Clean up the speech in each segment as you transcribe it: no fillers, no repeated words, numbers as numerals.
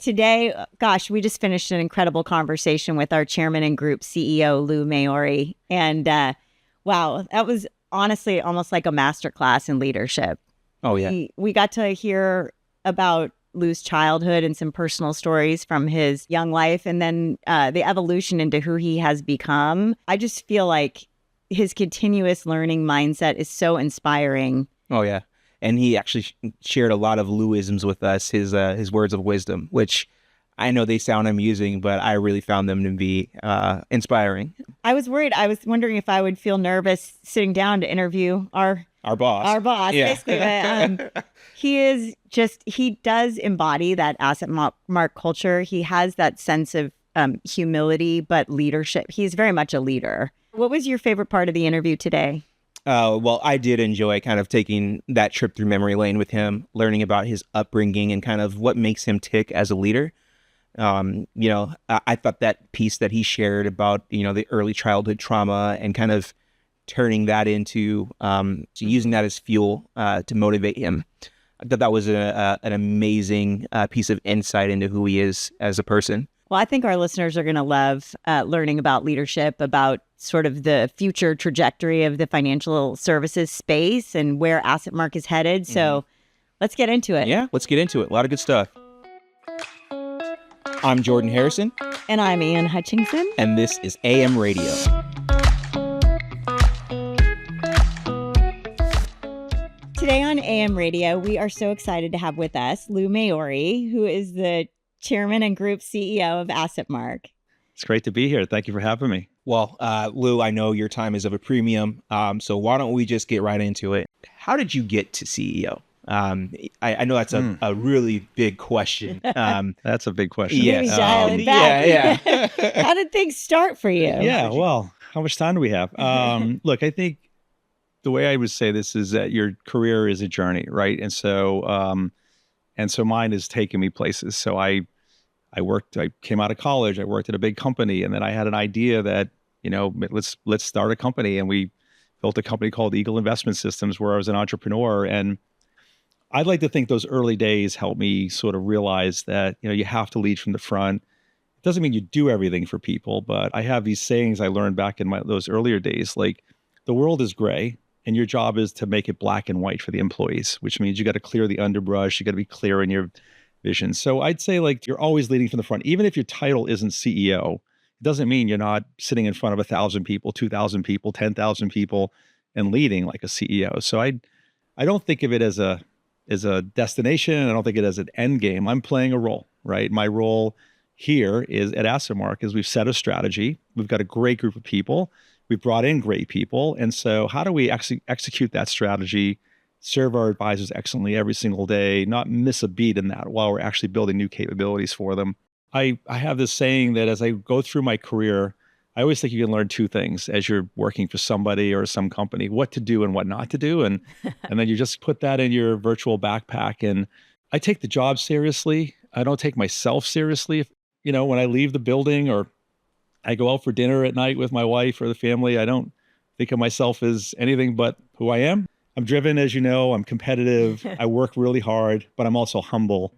today, gosh, we just finished an incredible conversation with our chairman and group CEO, Lou Maiuri. And wow, that was honestly almost like a masterclass in leadership. Oh, yeah. We got to hear about Lou's childhood and some personal stories from his young life, and then the evolution into who he has become. I just feel like his continuous learning mindset is so inspiring. Oh, yeah. And he actually shared a lot of Louisms with us, his words of wisdom, which I know they sound amusing, but I really found them to be inspiring. I was worried. I was wondering if I would feel nervous sitting down to interview our boss. Our boss, yeah. basically. He does embody that asset mark culture. He has that sense of humility, but leadership. He's very much a leader. What was your favorite part of the interview today? Well, I did enjoy kind of taking that trip through memory lane with him, learning about his upbringing and kind of what makes him tick as a leader. I thought that piece that he shared about, the early childhood trauma and kind of turning that into using that as fuel to motivate him. I thought that was an amazing piece of insight into who he is as a person. Well, I think our listeners are going to love learning about leadership, about sort of the future trajectory of the financial services space and where AssetMark is headed. So let's get into it. Yeah, let's get into it. A lot of good stuff. I'm Jordan Harrison. And I'm Ian Hutchinson. And this is AM Radio. Today on AM Radio, we are so excited to have with us Lou Maiuri, who is the chairman and group CEO of AssetMark. It's great to be here. Thank you for having me. Well, Lou, I know your time is of a premium, so why don't we just get right into it? How did you get to CEO? I know that's a really big question. That's a big question. Maybe dial it back. Yeah. How did things start for you? Yeah, well, how much time do we have? Look, I think the way I would say this is that your career is a journey, right? And so mine has taken me places. So I came out of college, I worked at a big company, and then I had an idea that, let's start a company. And we built a company called Eagle Investment Systems, where I was an entrepreneur. And I'd like to think those early days helped me sort of realize that, you have to lead from the front. It doesn't mean you do everything for people, but I have these sayings I learned back in those earlier days, like the world is gray and your job is to make it black and white for the employees, which means you got to clear the underbrush. You got to be clear in your vision. So I'd say you're always leading from the front. Even if your title isn't CEO, it doesn't mean you're not sitting in front of 1,000 people, 2,000 people, 10,000 people and leading like a CEO. So I don't think of it as a destination. I don't think of it as an end game. I'm playing a role, right? My role here is at AssetMark is we've set a strategy. We've got a great group of people. We've brought in great people. And so how do we execute that strategy, serve our advisors excellently every single day, not miss a beat in that while we're actually building new capabilities for them? I have this saying that as I go through my career, I always think you can learn two things as you're working for somebody or some company: what to do and what not to do. And then you just put that in your virtual backpack. And I take the job seriously. I don't take myself seriously. When I leave the building or I go out for dinner at night with my wife or the family, I don't think of myself as anything but who I am. I'm driven, as you know, I'm competitive. I work really hard, but I'm also humble.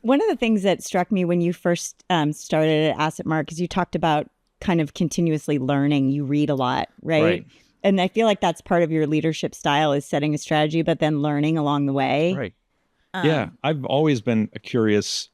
One of the things that struck me when you first started at AssetMark is you talked about kind of continuously learning. You read a lot, right? And I feel like that's part of your leadership style, is setting a strategy, but then learning along the way. Right. Yeah. I've always been a curious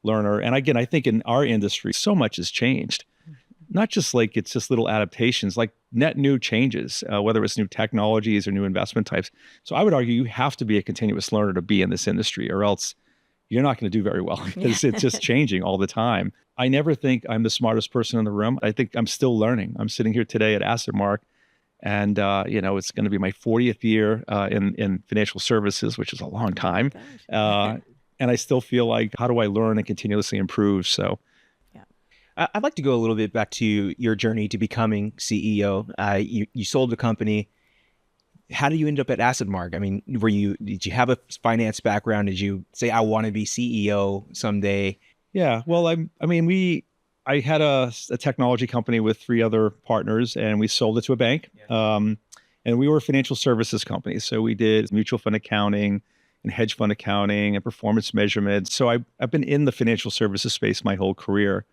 learner. And again, I think in our industry, so much has changed. Not just it's just little adaptations, like net new changes, whether it's new technologies or new investment types. So I would argue you have to be a continuous learner to be in this industry, or else you're not going to do very well, because it's just changing all the time. I never think I'm the smartest person in the room. I think I'm still learning. I'm sitting here today at AssetMark, and it's going to be my 40th year in financial services, which is a long time. And I still feel like, how do I learn and continuously improve? So I'd like to go a little bit back to your journey to becoming CEO. You sold the company. How did you end up at AssetMark? I mean, did you have a finance background? Did you say, I want to be CEO someday? Yeah, well, I had a technology company with 3 other partners, and we sold it to a bank. And we were a financial services company. So we did mutual fund accounting, and hedge fund accounting and performance measurement. So I've been in the financial services space my whole career.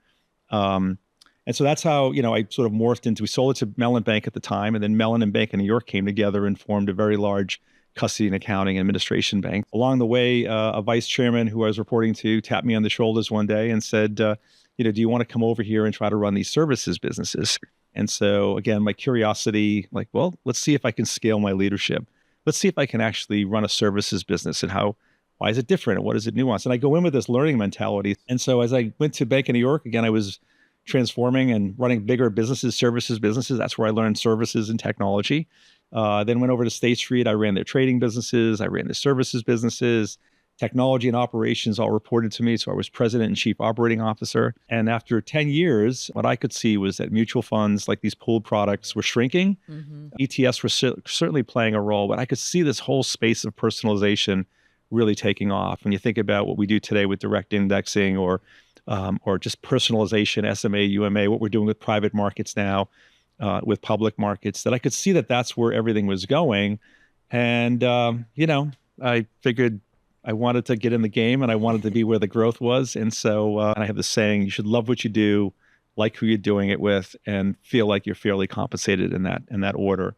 And so that's how, I sort of morphed into, we sold it to Mellon Bank at the time, and then Mellon and Bank in New York came together and formed a very large custody and accounting and administration bank. Along the way, a vice chairman who I was reporting to tapped me on the shoulders one day and said, do you want to come over here and try to run these services businesses? And so again, my curiosity, like, well, let's see if I can scale my leadership. Let's see if I can actually run a services business and why is it different and what is it nuanced? And I go in with this learning mentality. And so as I went to Bank of New York, again, I was transforming and running bigger businesses, services businesses. That's where I learned services and technology. Then went over to State Street. I ran their trading businesses. I ran their services businesses. Technology and operations all reported to me. So I was president and chief operating officer. And after 10 years, what I could see was that mutual funds, like these pooled products, were shrinking. ETFs were certainly playing a role, but I could see this whole space of personalization really taking off. When you think about what we do today with direct indexing or just personalization, SMA, UMA, what we're doing with private markets now, with public markets, that I could see that that's where everything was going. And, I figured I wanted to get in the game and I wanted to be where the growth was. And so I have this saying, you should love what you do, like who you're doing it with, and feel like you're fairly compensated in that order.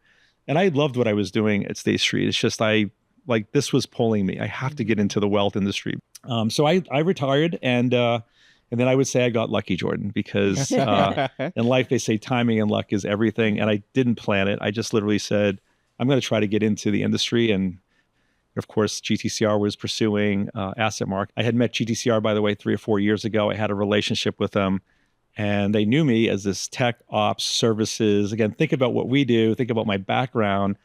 And I loved what I was doing at State Street. It's just, this was pulling me. I have to get into the wealth industry. So I retired, and then I would say I got lucky, Jordan, because in life they say timing and luck is everything. And I didn't plan it. I just literally said, I'm going to try to get into the industry. And of course, GTCR was pursuing AssetMark. I had met GTCR, by the way, 3 or 4 years ago. I had a relationship with them, and they knew me as this tech ops services. Again, think about what we do. Think about my background.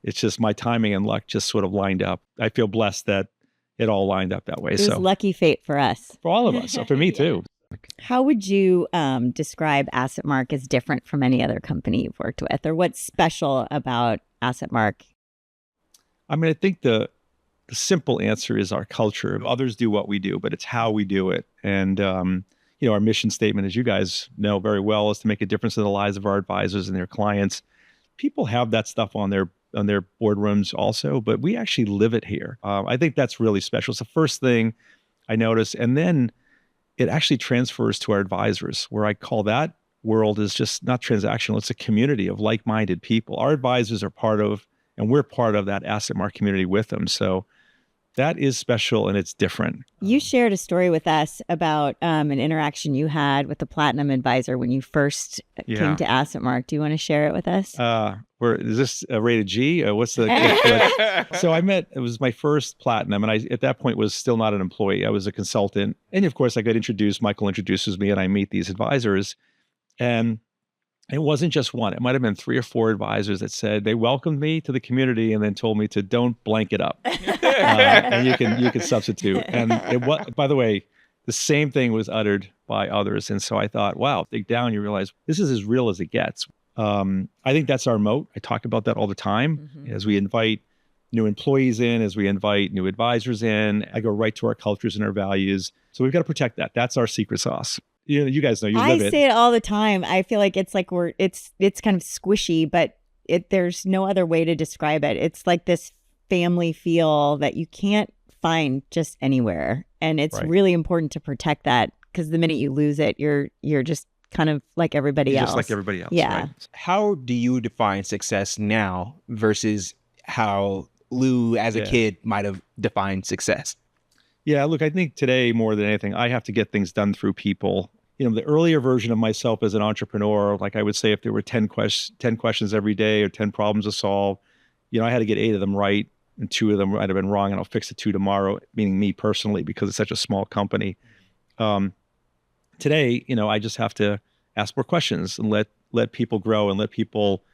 It's just my timing and luck just sort of lined up. I feel blessed that it all lined up that way. It was lucky fate for us. For all of us. So for me too. How would you describe AssetMark as different from any other company you've worked with, or what's special about AssetMark? I mean, I think the simple answer is our culture. Others do what we do, but it's how we do it. And, our mission statement, as you guys know very well, is to make a difference in the lives of our advisors and their clients. People have that stuff on their boardrooms also, but we actually live it here. I think that's really special. It's the first thing I noticed. And then it actually transfers to our advisors, where I call that world is just not transactional. It's a community of like-minded people. Our advisors are part of, and we're part of that AssetMark community with them. So that is special and it's different. You shared a story with us about an interaction you had with the Platinum Advisor when you first came to AssetMark. Do you want to share it with us? Is this rated G? What's the? So it was my first Platinum, and I at that point was still not an employee. I was a consultant, and of course I got introduced. Michael introduces me, and I meet these advisors, and it wasn't just one. It might have been 3 or 4 advisors that said they welcomed me to the community and then told me to don't blank it up, and you can substitute. And it was, by the way, the same thing was uttered by others. And so I thought, wow, dig down, you realize this is as real as it gets. I think that's our moat. I talk about that all the time as we invite new employees in, as we invite new advisors in. I go right to our cultures and our values. So we've got to protect that. That's our secret sauce. You guys know, you live it. I say it all the time. I feel like it's like it's kind of squishy, but there's no other way to describe it. It's like this family feel that you can't find just anywhere. And it's really important to protect that, because the minute you lose it, you're just kind of like everybody else. Just like everybody else. Yeah. Right? How do you define success now versus how Lou as a kid might have defined success? Yeah, look, I think today more than anything, I have to get things done through people. The earlier version of myself as an entrepreneur, like I would say if there were 10 questions every day or 10 problems to solve, I had to get 8 of them right and 2 of them might have been wrong, and I'll fix the 2 tomorrow, meaning me personally, because it's such a small company. Today, I just have to ask more questions and let people grow and let people,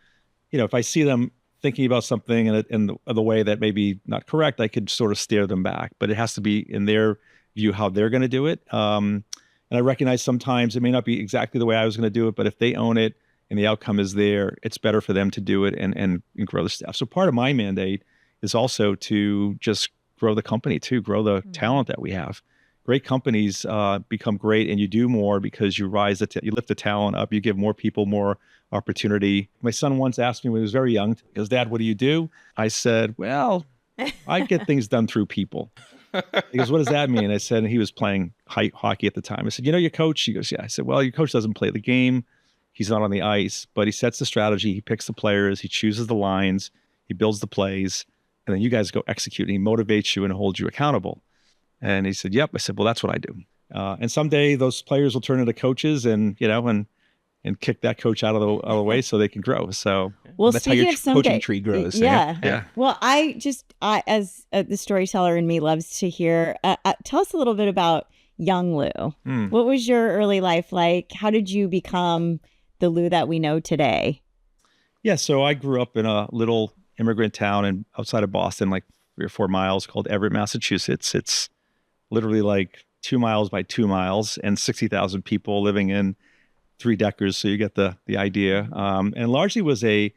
if I see them thinking about something in the way that may be not correct, I could sort of steer them back, but it has to be in their view how they're going to do it. And I recognize sometimes it may not be exactly the way I was going to do it, but if they own it and the outcome is there, it's better for them to do it and grow the staff. So part of my mandate is also to just grow the company too, grow the talent that we have. Great companies become great, and you do more because you you lift the talent up, you give more people more opportunity. My son once asked me when he was very young, he goes, "Dad, what do you do?" I said, "Well, I get things done through people. He goes, what does that mean? I said, and he was playing hockey at the time. I said, you know your coach? He goes, yeah. I said, well, your coach doesn't play the game. He's not on the ice, but he sets the strategy. He picks the players. He chooses the lines. He builds the plays. And then you guys go execute. And he motivates you and holds you accountable. And he said, yep. I said, well, that's what I do. And someday those players will turn into coaches and, and kick that coach out of the way so they can grow. So well, that's how speaking your of someday, coaching tree grows. Yeah. Yeah. Well, as the storyteller in me loves to hear, tell us a little bit about young Lou. What was your early life like? How did you become the Lou that we know today? Yeah. So I grew up in a little immigrant town outside of Boston, like 3 or 4 miles, called Everett, Massachusetts. It's literally like 2 miles by 2 miles and 60,000 people living in 3-deckers. So you get the idea. And largely was an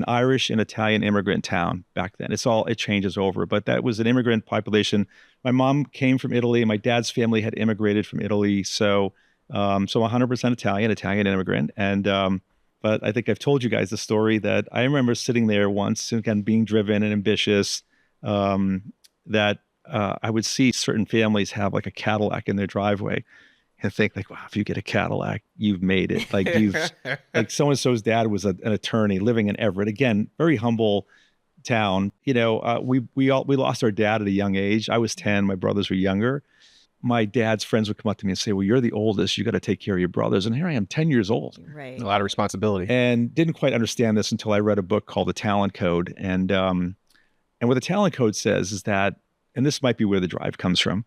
Irish and Italian immigrant town back then. It changes over, but that was an immigrant population. My mom came from Italy. My dad's family had immigrated from Italy. So 100% Italian immigrant. And, but I think I've told you guys the story that I remember sitting there once, again, being driven and ambitious, that I would see certain families have like a Cadillac in their driveway and think like, wow, if you get a Cadillac, you've made it. Like like so-and-so's dad was an attorney living in Everett. Again, very humble town. We lost our dad at a young age. I was 10, my brothers were younger. My dad's friends would come up to me and say, well, you're the oldest, you got to take care of your brothers. And here I am, 10 years old. Right. A lot of responsibility. And didn't quite understand this until I read a book called The Talent Code. And what the Talent Code says is that, and this might be where the drive comes from,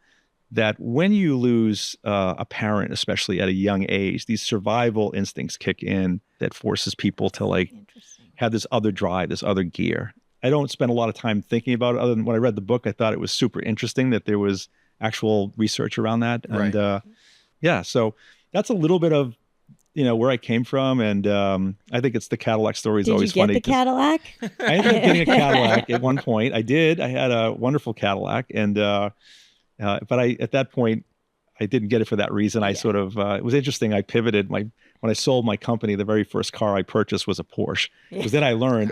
that when you lose a parent, especially at a young age, these survival instincts kick in that forces people to like have this other drive, this other gear. I don't spend a lot of time thinking about it other than when I read the book, I thought it was super interesting that there was actual research around that. Right. And yeah, so that's a little bit of, where I came from. And I think it's the Cadillac story is always funny. Did you get the Cadillac? I ended up getting a Cadillac at one point. I did. I had a wonderful Cadillac. And but at that point, I didn't get it for that reason. I sort of, it was interesting. I pivoted when I sold my company, the very first car I purchased was a Porsche. Because then I learned,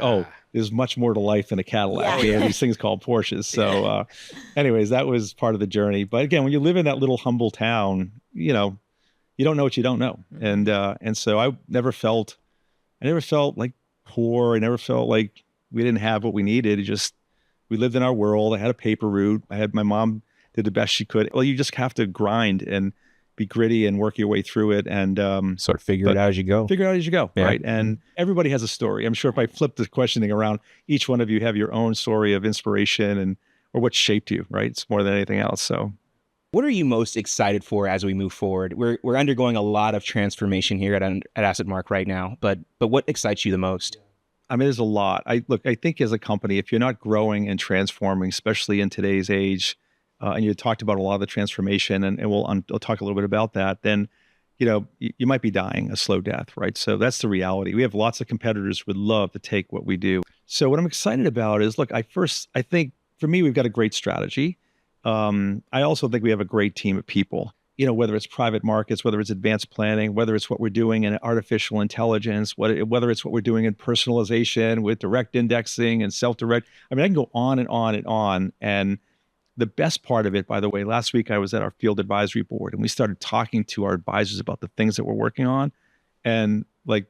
there's much more to life than a Cadillac. There are these things called Porsches. So anyways, that was part of the journey. But again, when you live in that little humble town, you don't know what you don't know. And so I never felt like poor. I never felt like we didn't have what we needed. We lived in our world. I had a paper route. My mom did the best she could. Well, you just have to grind and be gritty and work your way through it and sort of figure it out as you go. Yeah. Right? And everybody has a story. I'm sure if I flip the questioning around, each one of you have your own story of inspiration or what shaped you, right? It's more than anything else. So what are you most excited for as we move forward? We're undergoing a lot of transformation here at AssetMark right now, but what excites you the most? I mean, there's a lot. I think as a company, if you're not growing and transforming, especially in today's age, and you talked about a lot of the transformation, and we'll talk a little bit about that, then, you might be dying a slow death, right? So that's the reality. We have lots of competitors who would love to take what we do. So what I'm excited about is, look, I think for me, we've got a great strategy. I also think we have a great team of people, whether it's private markets, whether it's advanced planning, whether it's what we're doing in artificial intelligence, whether it's what we're doing in personalization with direct indexing and self-direct. I mean, I can go on and on and on. And the best part of it, by the way, last week I was at our field advisory board and we started talking to our advisors about the things that we're working on. And like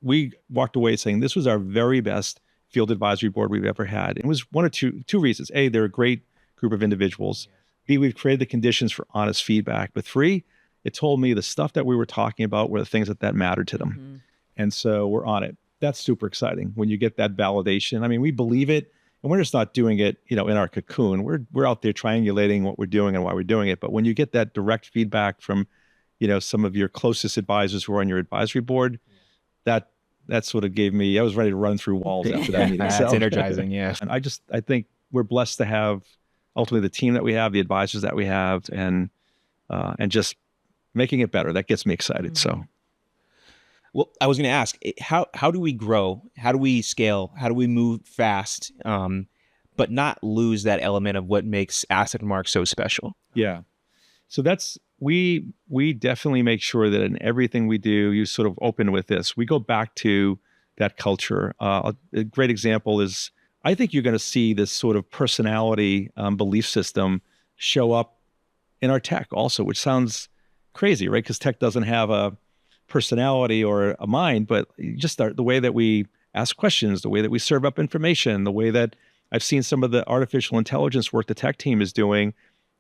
we walked away saying this was our very best field advisory board we've ever had. It was one or two reasons. A, they're a great group of individuals. B, we've created the conditions for honest feedback. But 3, it told me the stuff that we were talking about were the things that mattered to them. Mm-hmm. And so we're on it. That's super exciting when you get that validation. I mean, we believe it. And we're just not doing it, in our cocoon. We're out there triangulating what we're doing and why we're doing it. But when you get that direct feedback from, some of your closest advisors who are on your advisory board, that sort of gave me, I was ready to run through walls after that meeting. That's energizing, yeah. And I think we're blessed to have ultimately the team that we have, the advisors that we have, and just making it better. That gets me excited. Mm-hmm. So. Well, I was going to ask, how do we grow? How do we scale? How do we move fast, but not lose that element of what makes AssetMark so special? Yeah. So we definitely make sure that in everything we do, you sort of open with this. We go back to that culture. A great example is I think you're going to see this sort of personality belief system show up in our tech also, which sounds crazy, right? Because tech doesn't have a personality or a mind, but just the way that we ask questions, the way that we serve up information, the way that I've seen some of the artificial intelligence work the tech team is doing,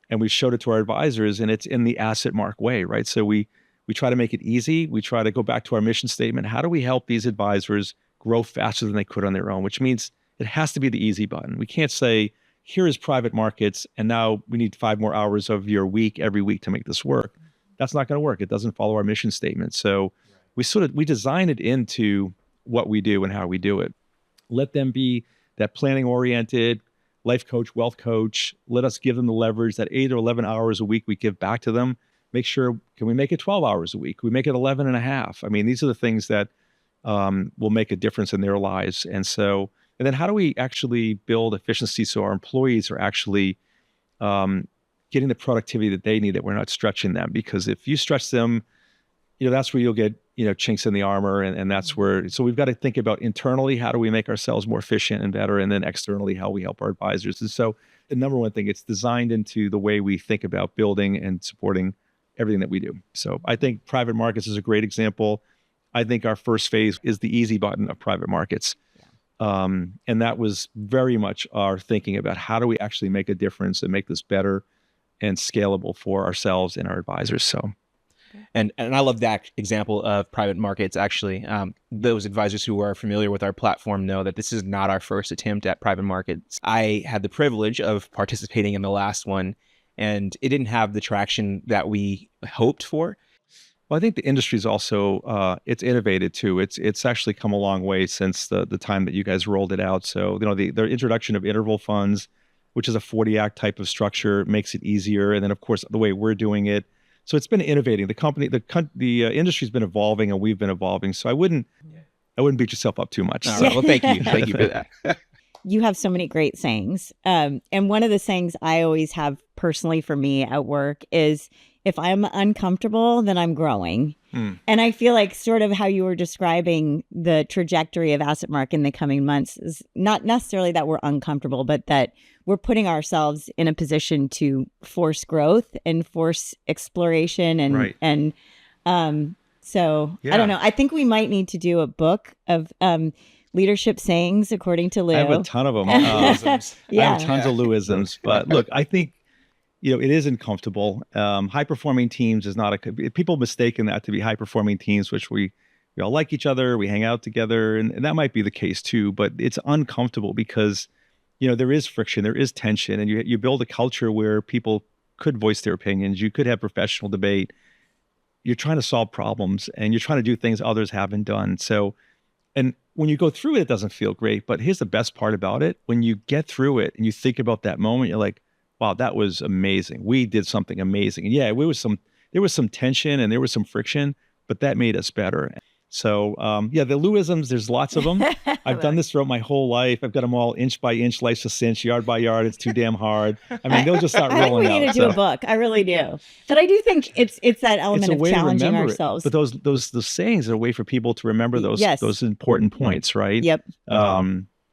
and we showed it to our advisors, and it's in the AssetMark way, right? So we try to make it easy. We try to go back to our mission statement. How do we help these advisors grow faster than they could on their own? Which means it has to be the easy button. We can't say, here is private markets, and now we need 5 more hours of your week every week to make this work. That's not going to work. It doesn't follow our mission statement. So we design it into what we do and how we do it. Let them be that planning oriented life coach, wealth coach. Let us give them the leverage that 8 or 11 hours a week we give back to them. Make sure, can we make it 12 hours a week? Can we make it 11 and a half? I mean, these are the things that will make a difference in their lives. And then how do we actually build efficiency so our employees are actually getting the productivity that they need, that we're not stretching them? Because if you stretch them, that's where you'll get, chinks in the armor. And that's where, so we've got to think about internally, how do we make ourselves more efficient and better? And then externally, how we help our advisors. And so the number one thing, it's designed into the way we think about building and supporting everything that we do. So I think private markets is a great example. I think our first phase is the easy button of private markets. And that was very much our thinking about how do we actually make a difference and make this better and scalable for ourselves and our advisors. So, and I love that example of private markets. Actually, those advisors who are familiar with our platform know that this is not our first attempt at private markets. I had the privilege of participating in the last one, and it didn't have the traction that we hoped for. Well, I think the industry's also, it's innovated too. It's actually come a long way since the time that you guys rolled it out. So, the introduction of interval funds, which is a 40 Act type of structure, makes it easier. And then, of course, the way we're doing it. So it's been innovating. The industry's been evolving, and we've been evolving. So I wouldn't beat yourself up too much. All So. right. Well, thank you. Thank you for that. You have so many great sayings. And one of the sayings I always have personally for me at work is, if I'm uncomfortable, then I'm growing. And I feel like sort of how you were describing the trajectory of AssetMark in the coming months is not necessarily that we're uncomfortable, but that we're putting ourselves in a position to force growth and force exploration. And Right. So Yeah. I don't know. I think we might need to do a book of leadership sayings according to Lou. I have a ton of them. Yeah. I have tons of Louisms. But look, I think, it is uncomfortable. High performing teams is not people mistaken that to be high performing teams, which we all like each other, we hang out together, and that might be the case too, but it's uncomfortable because, there is friction, there is tension, and you build a culture where people could voice their opinions, you could have professional debate, you're trying to solve problems, and you're trying to do things others haven't done. So, and when you go through it, it doesn't feel great, but here's the best part about it. When you get through it and you think about that moment, you're like, wow, that was amazing. We did something amazing. And yeah, there was some tension and there was some friction, but that made us better. So the Louisms, there's lots of them. I've done this throughout my whole life. I've got them all inch by inch, life's a cinch, yard by yard. It's too damn hard. I mean, they'll just start I think rolling we need out. to do a book. I really do. But I do think it's that element It's a of way to challenging remember ourselves. it. But those sayings are a way for people to remember those Yes. those important points, right? Yep.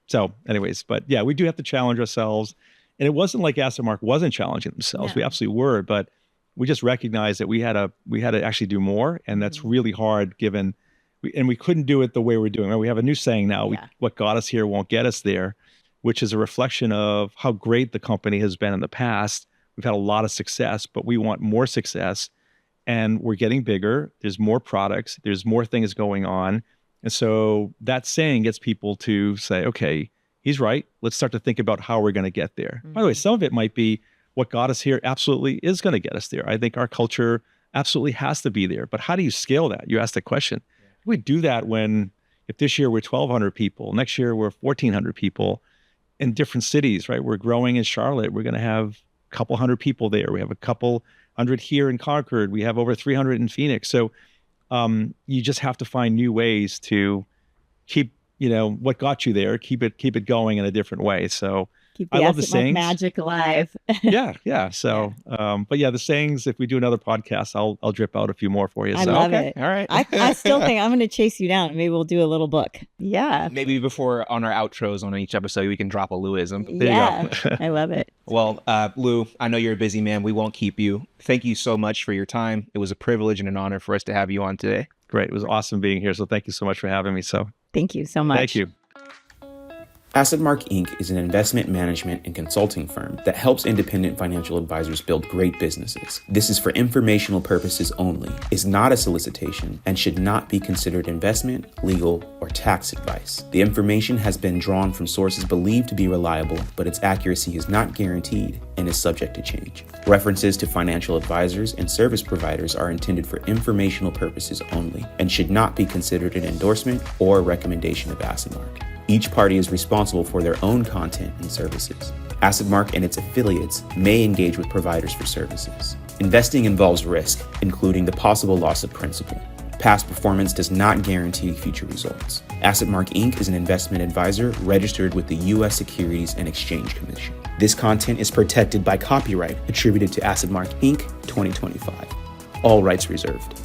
So anyways, but yeah, we do have to challenge ourselves. And it wasn't like AssetMark wasn't challenging themselves. No. We absolutely were, but we just recognized that we had to actually do more, and that's really hard given, we couldn't do it the way we're doing. Right? We have a new saying now: "What got us here won't get us there," which is a reflection of how great the company has been in the past. We've had a lot of success, but we want more success, and we're getting bigger. There's more products. There's more things going on, and so that saying gets people to say, "Okay, he's right. Let's start to think about how we're going to get there." By the way, some of it might be what got us here absolutely is going to get us there. I think our culture absolutely has to be there. But how do you scale that? You asked the question. We do that if this year we're 1,200 people, next year we're 1,400 people in different cities, right? We're growing in Charlotte. We're going to have a couple hundred people there. We have a couple hundred here in Concord. We have over 300 in Phoenix. So you just have to find new ways to keep what got you there, keep it going in a different way. So Keep the I love the AssetMark sayings. magic alive. Yeah. So, but yeah, the sayings, if we do another podcast, I'll drip out a few more for you. I So, love Okay, it. all right. I still think I'm going to chase you down. Maybe we'll do a little book. Yeah. Maybe before on our outros on each episode, we can drop a Louism. there Yeah. you go. I love it. Well, Lou, I know you're a busy man. We won't keep you. Thank you so much for your time. It was a privilege and an honor for us to have you on today. Great. It was awesome being here. So thank you so much for having me. So Thank you so much. thank you. AssetMark Inc. is an investment management and consulting firm that helps independent financial advisors build great businesses. This is for informational purposes only, is not a solicitation, and should not be considered investment, legal, or tax advice. The information has been drawn from sources believed to be reliable, but its accuracy is not guaranteed and is subject to change. References to financial advisors and service providers are intended for informational purposes only and should not be considered an endorsement or a recommendation of AssetMark. Each party is responsible for their own content and services. AssetMark and its affiliates may engage with providers for services. Investing involves risk, including the possible loss of principal. Past performance does not guarantee future results. AssetMark Inc. is an investment advisor registered with the U.S. Securities and Exchange Commission. This content is protected by copyright attributed to AssetMark Inc. 2025. All rights reserved.